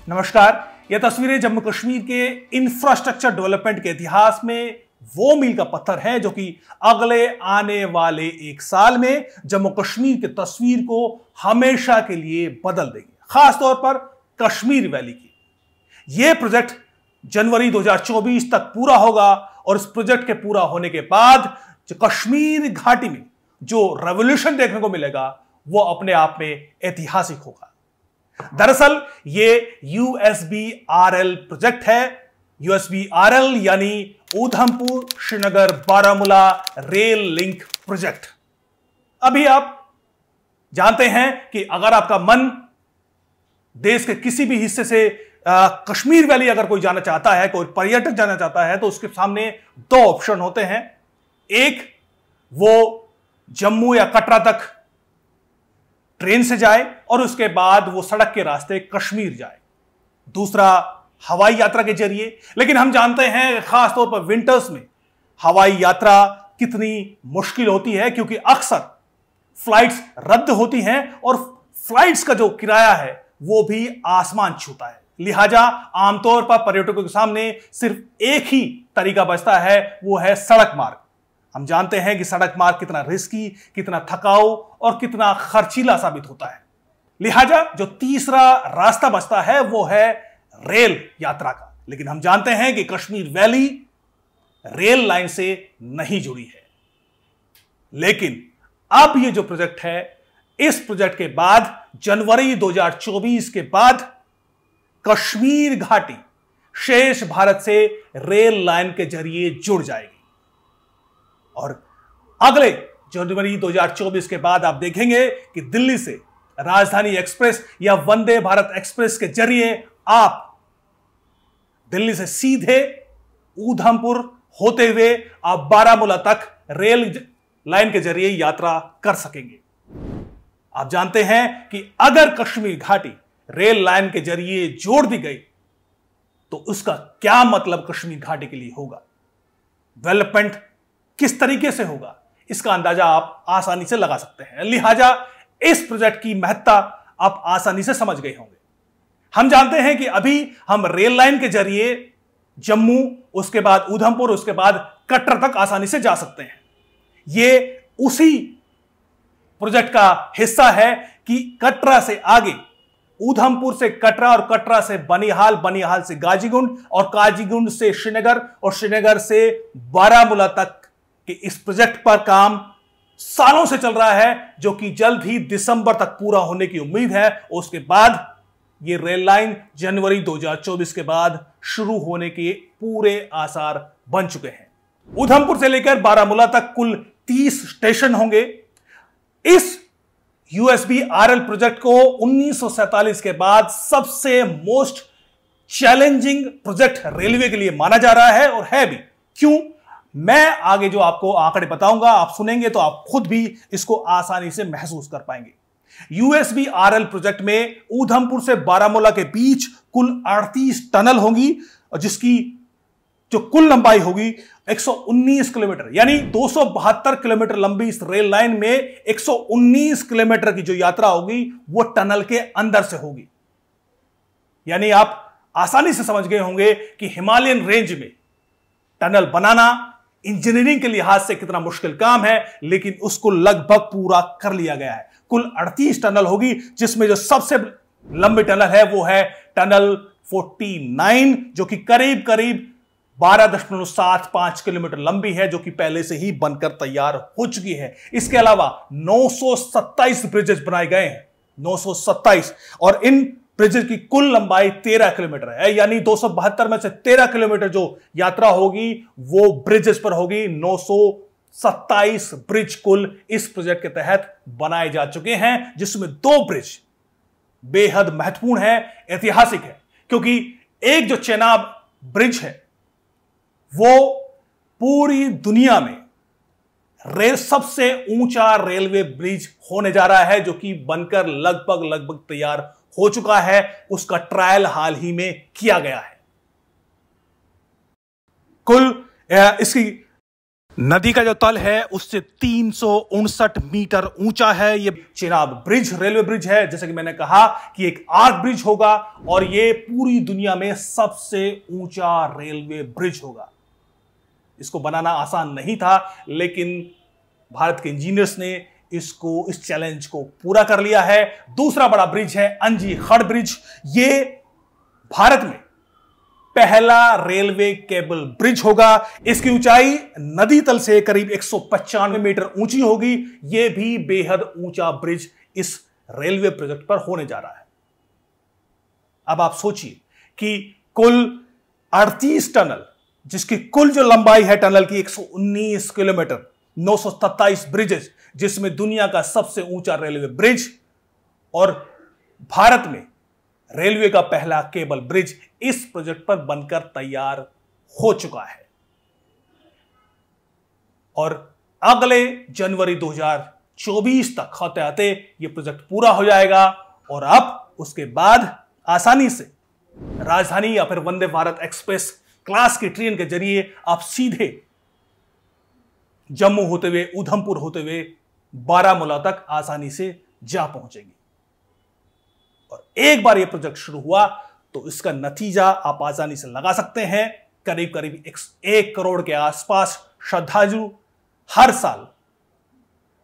नमस्कार। यह तस्वीरें जम्मू कश्मीर के इंफ्रास्ट्रक्चर डेवलपमेंट के इतिहास में वो मील का पत्थर है जो कि अगले आने वाले एक साल में जम्मू कश्मीर की तस्वीर को हमेशा के लिए बदल देंगे, खासतौर पर कश्मीर वैली की। यह प्रोजेक्ट जनवरी 2024 तक पूरा होगा और इस प्रोजेक्ट के पूरा होने के बाद जो कश्मीर घाटी में जो रेवोल्यूशन देखने को मिलेगा वो अपने आप में ऐतिहासिक होगा। दरअसल ये USBRL प्रोजेक्ट है। USBRL यानी Udhampur Srinagar Baramulla rail link project. अभी आप जानते हैं कि अगर आपका मन देश के किसी भी हिस्से से कश्मीर वैली अगर कोई जाना चाहता है, कोई पर्यटक जाना चाहता है, तो उसके सामने दो ऑप्शन होते हैं। एक, वो जम्मू या कटरा तक ट्रेन से जाए और उसके बाद वो सड़क के रास्ते कश्मीर जाए। दूसरा, हवाई यात्रा के जरिए। लेकिन हम जानते हैं खासतौर पर विंटर्स में हवाई यात्रा कितनी मुश्किल होती है, क्योंकि अक्सर फ्लाइट्स रद्द होती हैं और फ्लाइट्स का जो किराया है वो भी आसमान छूता है। लिहाजा आमतौर पर पर्यटकों के सामने सिर्फ एक ही तरीका बचता है, वो है सड़क मार्ग। हम जानते हैं कि सड़क मार्ग कितना रिस्की, कितना थकाऊ और कितना खर्चीला साबित होता है। लिहाजा जो तीसरा रास्ता बचता है वो है रेल यात्रा का। लेकिन हम जानते हैं कि कश्मीर वैली रेल लाइन से नहीं जुड़ी है। लेकिन अब ये जो प्रोजेक्ट है, इस प्रोजेक्ट के बाद जनवरी 2024 के बाद कश्मीर घाटी शेष भारत से रेल लाइन के जरिए जुड़ जाएगी और अगले जनवरी 2024 के बाद आप देखेंगे कि दिल्ली से राजधानी एक्सप्रेस या वंदे भारत एक्सप्रेस के जरिए आप दिल्ली से सीधे ऊधमपुर होते हुए आप बारामूला तक रेल लाइन के जरिए यात्रा कर सकेंगे। आप जानते हैं कि अगर कश्मीर घाटी रेल लाइन के जरिए जोड़ दी गई तो उसका क्या मतलब कश्मीर घाटी के लिए होगा, डेवलपमेंट किस तरीके से होगा, इसका अंदाजा आप आसानी से लगा सकते हैं। लिहाजा इस प्रोजेक्ट की महत्ता आप आसानी से समझ गए होंगे। हम जानते हैं कि अभी हम रेल लाइन के जरिए जम्मू, उसके बाद ऊधमपुर, उसके बाद कटरा तक आसानी से जा सकते हैं। यह उसी प्रोजेक्ट का हिस्सा है कि कटरा से आगे, ऊधमपुर से कटरा और कटरा से बनिहाल, बनिहाल से गाजीगुंड और गाजीगुंड से श्रीनगर और श्रीनगर से बारामूला तक कि इस प्रोजेक्ट पर काम सालों से चल रहा है, जो कि जल्द ही दिसंबर तक पूरा होने की उम्मीद है। उसके बाद ये रेल लाइन जनवरी 2024 के बाद शुरू होने के पूरे आसार बन चुके हैं। ऊधमपुर से लेकर बारामूला तक कुल 30 स्टेशन होंगे। इस USBRL प्रोजेक्ट को 1947 के बाद सबसे मोस्ट चैलेंजिंग प्रोजेक्ट रेलवे के लिए माना जा रहा है, और है भी। क्यों? मैं आगे जो आपको आंकड़े बताऊंगा, आप सुनेंगे तो आप खुद भी इसको आसानी से महसूस कर पाएंगे। USBRL प्रोजेक्ट में ऊधमपुर से बारामूला के बीच कुल 38 टनल होंगी और जिसकी जो कुल लंबाई होगी 119 किलोमीटर, यानी 272 किलोमीटर लंबी इस रेल लाइन में 119 किलोमीटर की जो यात्रा होगी वो टनल के अंदर से होगी। यानी आप आसानी से समझ गए होंगे कि हिमालयन रेंज में टनल बनाना इंजीनियरिंग के लिहाज से कितना मुश्किल काम है, लेकिन उसको लगभग पूरा कर लिया गया है। कुल 38 टनल होगी, जिसमें जो सबसे लंबी टनल है वो है टनल 49, जो कि करीब करीब 12.75 किलोमीटर लंबी है, जो कि पहले से ही बनकर तैयार हो चुकी है। इसके अलावा 927 ब्रिजेस बनाए गए हैं, 927, और इन ब्रिजेस की कुल लंबाई 13 किलोमीटर है। यानी 272 में से 13 किलोमीटर जो यात्रा होगी वो ब्रिजेस पर होगी। 927 ब्रिज कुल इस प्रोजेक्ट के तहत बनाए जा चुके हैं, जिसमें 2 ब्रिज बेहद महत्वपूर्ण है, ऐतिहासिक है, क्योंकि एक जो चेनाब ब्रिज है वो पूरी दुनिया में सबसे ऊंचा रेलवे ब्रिज होने जा रहा है, जो कि बनकर लगभग तैयार हो चुका है, उसका ट्रायल हाल ही में किया गया है। कुल इसकी नदी का जो तल है उससे 359 मीटर ऊंचा है। यह चेनाब ब्रिज रेलवे ब्रिज है, जैसे कि मैंने कहा कि एक आर्क ब्रिज होगा और यह पूरी दुनिया में सबसे ऊंचा रेलवे ब्रिज होगा। इसको बनाना आसान नहीं था, लेकिन भारत के इंजीनियर्स ने इस चैलेंज को पूरा कर लिया है। दूसरा बड़ा ब्रिज है अंजी खड़ ब्रिज। यह भारत में पहला रेलवे केबल ब्रिज होगा। इसकी ऊंचाई नदी तल से करीब 195 मीटर ऊंची होगी। यह भी बेहद ऊंचा ब्रिज इस रेलवे प्रोजेक्ट पर होने जा रहा है। अब आप सोचिए कि कुल 38 टनल, जिसकी कुल जो लंबाई है टनल की 119 किलोमीटर, 927 ब्रिजेस, जिसमें दुनिया का सबसे ऊंचा रेलवे ब्रिज और भारत में रेलवे का पहला केबल ब्रिज इस प्रोजेक्ट पर बनकर तैयार हो चुका है। और अगले जनवरी 2024 तक होते आते यह प्रोजेक्ट पूरा हो जाएगा और अब उसके बाद आसानी से राजधानी या फिर वंदे भारत एक्सप्रेस क्लास की ट्रेन के जरिए आप सीधे जम्मू होते हुए, उधमपुर होते हुए बारामूला तक आसानी से जा पहुंचेंगे। और एक बार यह प्रोजेक्ट शुरू हुआ तो इसका नतीजा आप आसानी से लगा सकते हैं। करीब करीब 1 करोड़ के आसपास श्रद्धालु हर साल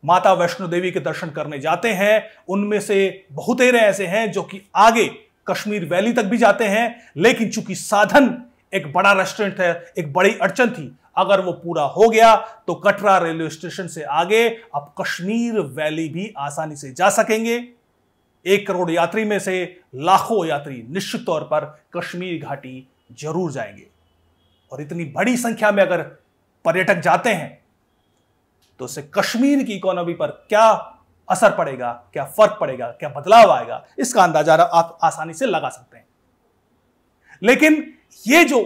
माता वैष्णो देवी के दर्शन करने जाते हैं। उनमें से बहुतेरे ऐसे हैं जो कि आगे कश्मीर वैली तक भी जाते हैं, लेकिन चूंकि साधन एक बड़ा रेस्टोरेंट है, एक बड़ी अड़चन थी, अगर वो पूरा हो गया तो कटरा रेलवे स्टेशन से आगे अब कश्मीर वैली भी आसानी से जा सकेंगे। 1 करोड़ यात्री में से लाखों यात्री निश्चित तौर पर कश्मीर घाटी जरूर जाएंगे। और इतनी बड़ी संख्या में अगर पर्यटक जाते हैं तो उससे कश्मीर की इकोनॉमी पर क्या असर पड़ेगा, क्या फर्क पड़ेगा, क्या बदलाव आएगा, इसका अंदाजा आप आसानी से लगा सकते हैं। लेकिन यह जो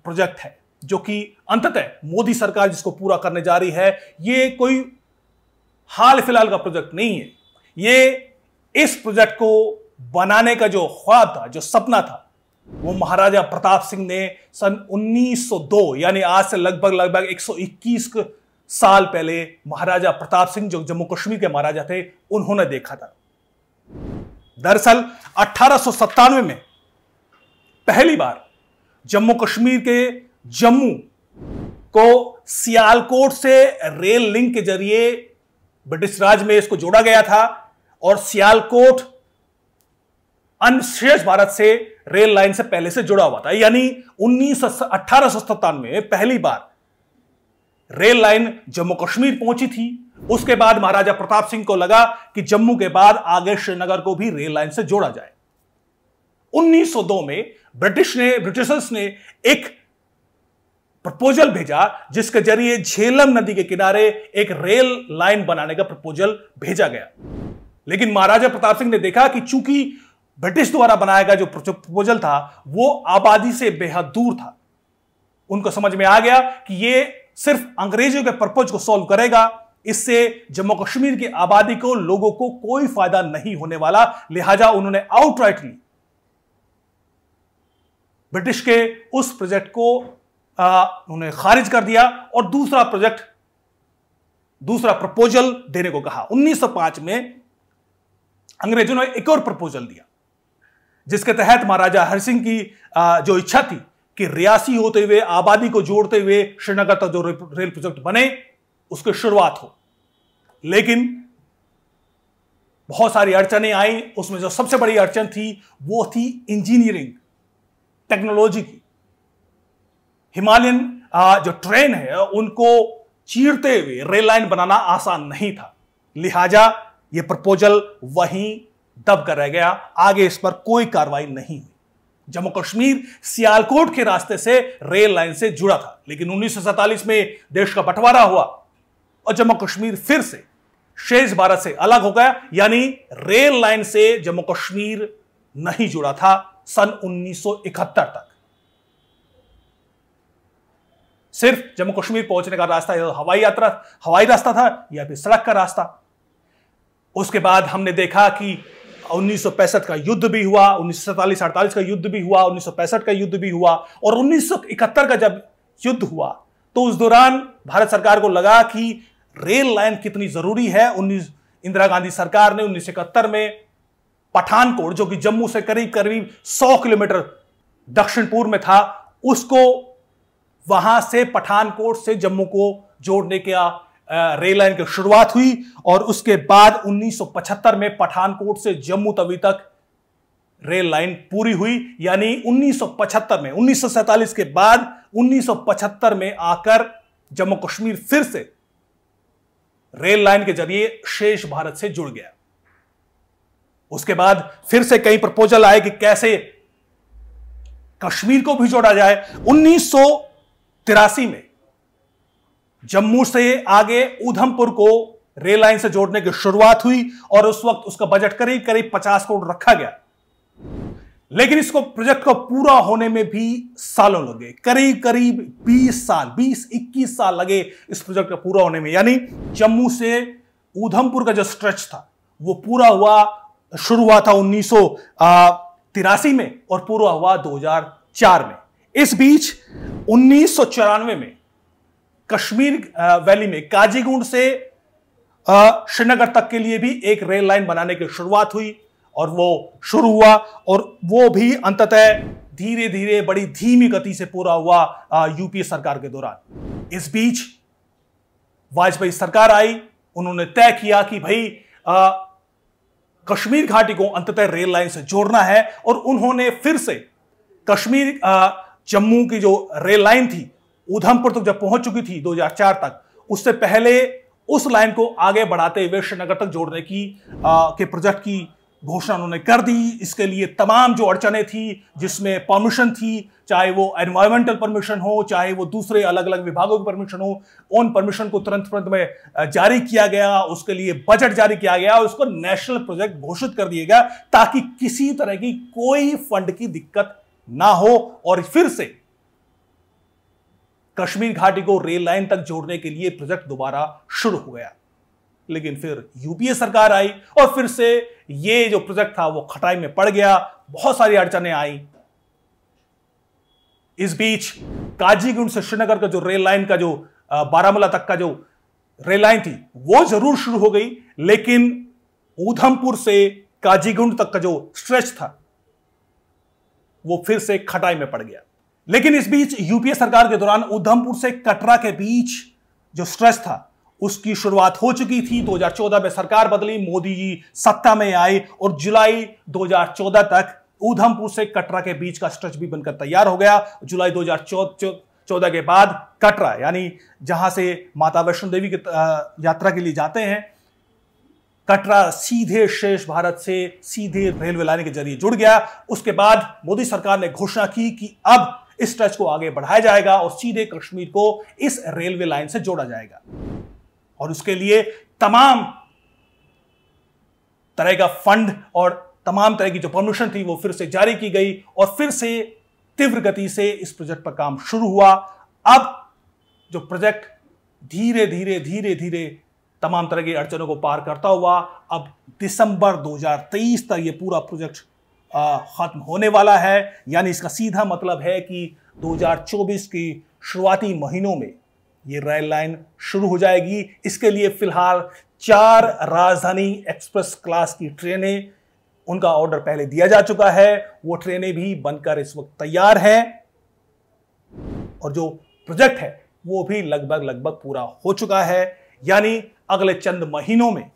प्रोजेक्ट है, जो कि अंततः मोदी सरकार जिसको पूरा करने जा रही है, यह कोई हाल फिलहाल का प्रोजेक्ट नहीं है। यह इस प्रोजेक्ट को बनाने का जो ख्वाब था, जो सपना था, वो महाराजा प्रताप सिंह ने सन 1902 यानी आज से लगभग 121 साल पहले महाराजा प्रताप सिंह जो जम्मू कश्मीर के महाराजा थे, उन्होंने देखा था। दरअसल 1897 में पहली बार जम्मू कश्मीर के जम्मू को सियालकोट से रेल लिंक के जरिए ब्रिटिश राज में इसको जोड़ा गया था और सियालकोट शेष भारत से रेल लाइन से पहले से जुड़ा हुआ था। यानी 1897 में पहली बार रेल लाइन जम्मू कश्मीर पहुंची थी। उसके बाद महाराजा प्रताप सिंह को लगा कि जम्मू के बाद आगे श्रीनगर को भी रेल लाइन से जोड़ा जाए। 1902 में ब्रिटिशर्स ने एक प्रपोजल भेजा जिसके जरिए झेलम नदी के किनारे एक रेल लाइन बनाने का प्रपोजल भेजा गया। लेकिन महाराजा प्रताप सिंह ने देखा कि चूंकि ब्रिटिश द्वारा बनाया गया जो प्रपोजल था वो आबादी से बेहद दूर था, उनको समझ में आ गया कि यह सिर्फ अंग्रेजों के पर्पज को सॉल्व करेगा, इससे जम्मू कश्मीर की आबादी को, लोगों को कोई फायदा नहीं होने वाला। लिहाजा उन्होंने आउटराइटली ब्रिटिश के उस प्रोजेक्ट को उन्होंने खारिज कर दिया और दूसरा प्रपोजल देने को कहा। 1905 में अंग्रेजों ने एक और प्रपोजल दिया जिसके तहत महाराजा हरि सिंह की जो इच्छा थी कि रियासी होते हुए, आबादी को जोड़ते हुए श्रीनगर तक जो रेल प्रोजेक्ट बने उसकी शुरुआत हो। लेकिन बहुत सारी अड़चनें आई। उसमें जो सबसे बड़ी अड़चन थी वो थी इंजीनियरिंग टेक्नोलॉजी की। हिमालयन जो ट्रेन है उनको चीरते हुए रेल लाइन बनाना आसान नहीं था। लिहाजा यह प्रपोजल वहीं दब कर रह गया, आगे इस पर कोई कार्रवाई नहीं हुई। जम्मू कश्मीर सियालकोट के रास्ते से रेल लाइन से जुड़ा था, लेकिन 1947 में देश का बंटवारा हुआ और जम्मू कश्मीर फिर से शेष भारत से अलग हो गया। यानी रेल लाइन से जम्मू कश्मीर नहीं जुड़ा था सन 1971 तक। सिर्फ जम्मू कश्मीर पहुंचने का रास्ता या हवाई रास्ता था या फिर सड़क का रास्ता। उसके बाद हमने देखा कि 1965 का युद्ध भी हुआ, 1947-48 का युद्ध भी हुआ, 1965 का युद्ध भी हुआ, और 1971 का जब युद्ध हुआ तो उस दौरान भारत सरकार को लगा कि रेल लाइन कितनी जरूरी है। इंदिरा गांधी सरकार ने 1971 में पठानकोट, जो कि जम्मू से करीब करीब 100 किलोमीटर दक्षिण पूर्व में था, उसको वहां से पठानकोट से जम्मू को जोड़ने का रेल लाइन की शुरुआत हुई। और उसके बाद 1975 में पठानकोट से जम्मू तवी तक रेल लाइन पूरी हुई। यानी 1975 में, 1947 के बाद 1975 में आकर जम्मू कश्मीर फिर से रेल लाइन के जरिए शेष भारत से जुड़ गया। उसके बाद फिर से कई प्रपोजल आए कि कैसे कश्मीर को भी जोड़ा जाए। 1983 में जम्मू से आगे उधमपुर को रेल लाइन से जोड़ने की शुरुआत हुई और उस वक्त उसका बजट करीब करीब 50 करोड़ रखा गया। लेकिन इसको प्रोजेक्ट को पूरा होने में भी सालों लगे, करीब करीब 20-21 साल लगे इस प्रोजेक्ट का पूरा होने में। यानी जम्मू से उधमपुर का जो स्ट्रेच था वो पूरा हुआ, शुरू हुआ था 1983 में और पूरा हुआ 2004 में। इस बीच 1994 में कश्मीर वैली में काजीगुंड से श्रीनगर तक के लिए भी एक रेल लाइन बनाने की शुरुआत हुई और वो शुरू हुआ, और वो भी अंततः धीरे धीरे बड़ी धीमी गति से पूरा हुआ यूपीए सरकार के दौरान। इस बीच वाजपेयी सरकार आई, उन्होंने तय किया कि भाई कश्मीर घाटी को अंततः रेल लाइन से जोड़ना है, और उन्होंने फिर से कश्मीर जम्मू की जो रेल लाइन थी उधमपुर तक जब पहुंच चुकी थी 2004 तक, उससे पहले उस लाइन को आगे बढ़ाते हुए श्रीनगर तक जोड़ने की के प्रोजेक्ट की घोषणा उन्होंने कर दी। इसके लिए तमाम जो अड़चने थी, जिसमें परमिशन थी, चाहे वो एनवायरमेंटल परमिशन हो, चाहे वो दूसरे अलग अलग विभागों की परमिशन हो, उन परमिशन को तुरंत में जारी किया गया, उसके लिए बजट जारी किया गया और उसको नेशनल प्रोजेक्ट घोषित कर दिया गया ताकि किसी तरह की कोई फंड की दिक्कत ना हो और फिर से कश्मीर घाटी को रेल लाइन तक जोड़ने के लिए प्रोजेक्ट दोबारा शुरू हो गया। लेकिन फिर यूपीए सरकार आई और फिर से ये जो प्रोजेक्ट था वो खटाई में पड़ गया, बहुत सारी अड़चनें आई। इस बीच काजीगुंड से श्रीनगर का जो रेल लाइन का जो बारामूला तक का जो रेल लाइन थी वो जरूर शुरू हो गई, लेकिन उधमपुर से काजीगुंड तक का जो स्ट्रेच था वो फिर से खटाई में पड़ गया। लेकिन इस बीच यूपीए सरकार के दौरान उधमपुर से कटरा के बीच जो स्ट्रेच था उसकी शुरुआत हो चुकी थी। 2014 में सरकार बदली, मोदी जी सत्ता में आए और जुलाई 2014 तक उधमपुर से कटरा के बीच का स्ट्रेच भी बनकर तैयार हो गया। जुलाई 2014 के बाद कटरा, यानी जहां से माता वैष्णो देवी की यात्रा के लिए जाते हैं, कटरा सीधे शेष भारत से सीधे रेलवे लाइन के जरिए जुड़ गया। उसके बाद मोदी सरकार ने घोषणा की कि अब इस स्ट्रेच को आगे बढ़ाया जाएगा और सीधे कश्मीर को इस रेलवे लाइन से जोड़ा जाएगा, और उसके लिए तमाम तरह का फंड और तमाम तरह की जो परमिशन थी वो फिर से जारी की गई और फिर से तीव्र गति से इस प्रोजेक्ट पर काम शुरू हुआ। अब जो प्रोजेक्ट धीरे धीरे तमाम तरह की अड़चनों को पार करता हुआ अब दिसंबर 2023 तक ये पूरा प्रोजेक्ट खत्म होने वाला है। यानी इसका सीधा मतलब है कि 2024 की शुरुआती महीनों में ये रेल लाइन शुरू हो जाएगी। इसके लिए फिलहाल 4 राजधानी एक्सप्रेस क्लास की ट्रेनें, उनका ऑर्डर पहले दिया जा चुका है, वो ट्रेनें भी बनकर इस वक्त तैयार हैं और जो प्रोजेक्ट है वो भी लगभग पूरा हो चुका है। यानी अगले चंद महीनों में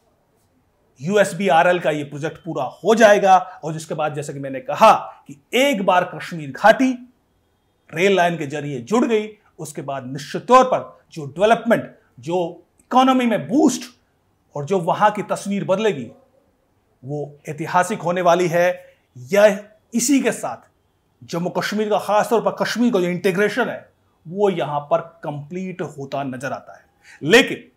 यूएसबीआरएल का ये प्रोजेक्ट पूरा हो जाएगा और जिसके बाद, जैसे कि मैंने कहा, कि एक बार कश्मीर घाटी रेल लाइन के जरिए जुड़ गई, उसके बाद निश्चित तौर पर जो डेवलपमेंट, जो इकोनॉमी में बूस्ट और जो वहां की तस्वीर बदलेगी वो ऐतिहासिक होने वाली है। यह इसी के साथ जम्मू कश्मीर का, खासतौर पर कश्मीर का जो इंटीग्रेशन है वो यहां पर कंप्लीट होता नजर आता है। लेकिन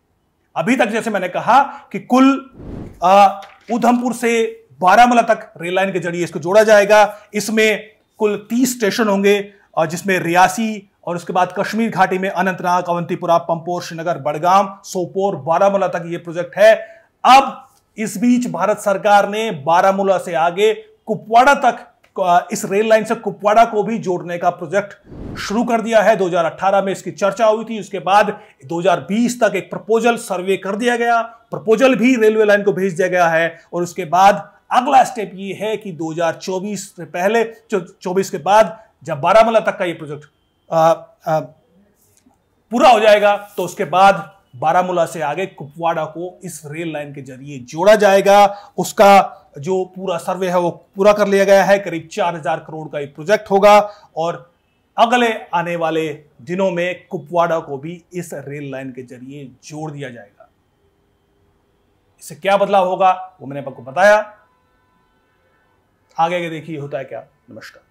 अभी तक, जैसे मैंने कहा, कि कुल उधमपुर से बारामूला तक रेल लाइन के जरिए इसको जोड़ा जाएगा। इसमें कुल 30 स्टेशन होंगे और जिसमें रियासी और उसके बाद कश्मीर घाटी में अनंतनाग, अवंतीपुरा, पंपोर, श्रीनगर, बड़गाम, सोपोर, बारामूला तक ये प्रोजेक्ट है। अब इस बीच भारत सरकार ने बारामूला से आगे कुपवाड़ा तक इस रेल लाइन से कुपवाड़ा को भी जोड़ने का प्रोजेक्ट शुरू कर दिया है। 2018 में इसकी चर्चा हुई थी, उसके बाद 2020 तक एक प्रपोजल सर्वे कर दिया गया, प्रपोजल भी रेलवे लाइन को भेज दिया गया है और उसके बाद अगला स्टेप ये है कि 2024 से पहले 24 के बाद जब बारामूला तक का ये प्रोजेक्ट पूरा हो जाएगा तो उसके बाद बारामूला से आगे कुपवाड़ा को इस रेल लाइन के जरिए जोड़ा जाएगा। उसका जो पूरा सर्वे है वो पूरा कर लिया गया है। करीब 4000 करोड़ का ये प्रोजेक्ट होगा और अगले आने वाले दिनों में कुपवाड़ा को भी इस रेल लाइन के जरिए जोड़ दिया जाएगा। इससे क्या बदलाव होगा वो मैंने आपको बताया, आगे देखिए होता है क्या। नमस्कार।